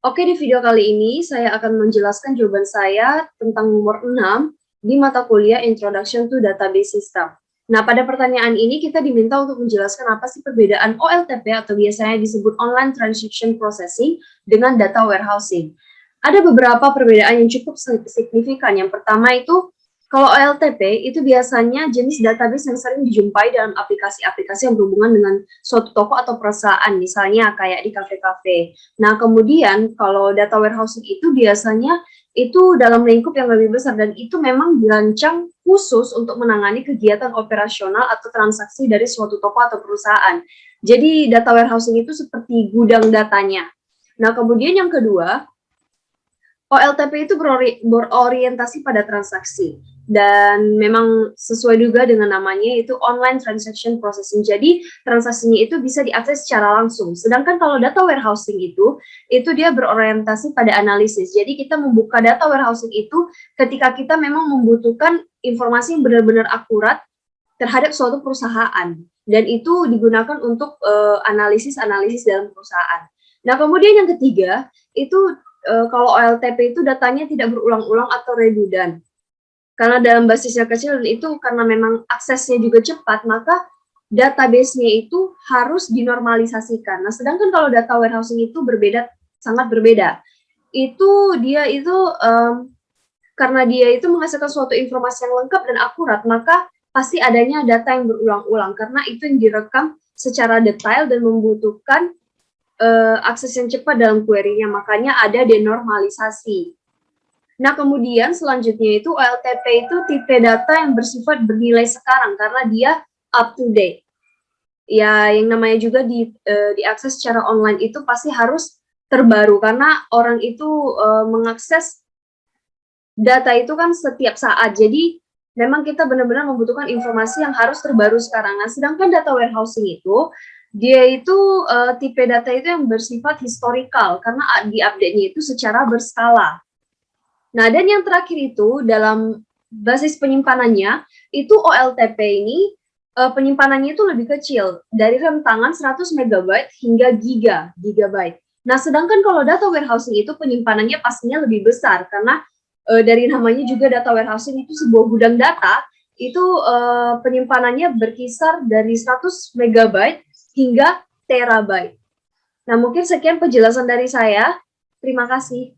Oke, di video kali ini saya akan menjelaskan jawaban saya tentang nomor 6 di mata kuliah Introduction to Database System. Nah, pada pertanyaan ini kita diminta untuk menjelaskan apa sih perbedaan OLTP atau biasanya disebut Online Transaction Processing dengan Data Warehousing. Ada beberapa perbedaan yang cukup signifikan. Yang pertama itu, kalau OLTP itu biasanya jenis database yang sering dijumpai dalam aplikasi-aplikasi yang berhubungan dengan suatu toko atau perusahaan, misalnya kayak di kafe-kafe. Nah, kemudian kalau data warehousing itu biasanya itu dalam lingkup yang lebih besar dan itu memang dirancang khusus untuk menangani kegiatan operasional atau transaksi dari suatu toko atau perusahaan. Jadi data warehousing itu seperti gudang datanya. Nah, kemudian yang kedua, OLTP itu berorientasi pada transaksi dan memang sesuai juga dengan namanya itu Online Transaction Processing. Jadi transaksinya itu bisa diakses secara langsung. Sedangkan kalau data warehousing itu dia berorientasi pada analisis. Jadi kita membuka data warehousing itu ketika kita memang membutuhkan informasi yang benar-benar akurat terhadap suatu perusahaan dan itu digunakan untuk analisis-analisis dalam perusahaan. Nah, kemudian yang ketiga itu kalau OLTP itu datanya tidak berulang-ulang atau redundant. Karena dalam basisnya kecil dan itu karena memang aksesnya juga cepat, maka database-nya itu harus dinormalisasikan. Nah, sedangkan kalau data warehousing itu berbeda, sangat berbeda. Karena dia itu menghasilkan suatu informasi yang lengkap dan akurat, maka pasti adanya data yang berulang-ulang karena itu yang direkam secara detail dan membutuhkan akses yang cepat dalam query-nya, makanya ada denormalisasi. Nah, kemudian selanjutnya itu OLTP itu tipe data yang bersifat bernilai sekarang karena dia up to date. Ya, yang namanya juga diakses secara online itu pasti harus terbaru karena orang itu mengakses data itu kan setiap saat. Jadi memang kita benar-benar membutuhkan informasi yang harus terbaru sekarang. Nah, sedangkan data warehousing itu dia itu tipe data itu yang bersifat historical karena di-update-nya itu secara berskala. Nah, dan yang terakhir itu dalam basis penyimpanannya itu OLTP ini penyimpanannya itu lebih kecil dari rentangan 100 MB hingga gigabyte. Nah, sedangkan kalau data warehousing itu penyimpanannya pastinya lebih besar karena dari namanya juga data warehousing itu sebuah gudang data, itu penyimpanannya berkisar dari 100 MB hingga terabyte. Nah, mungkin sekian penjelasan dari saya. Terima kasih.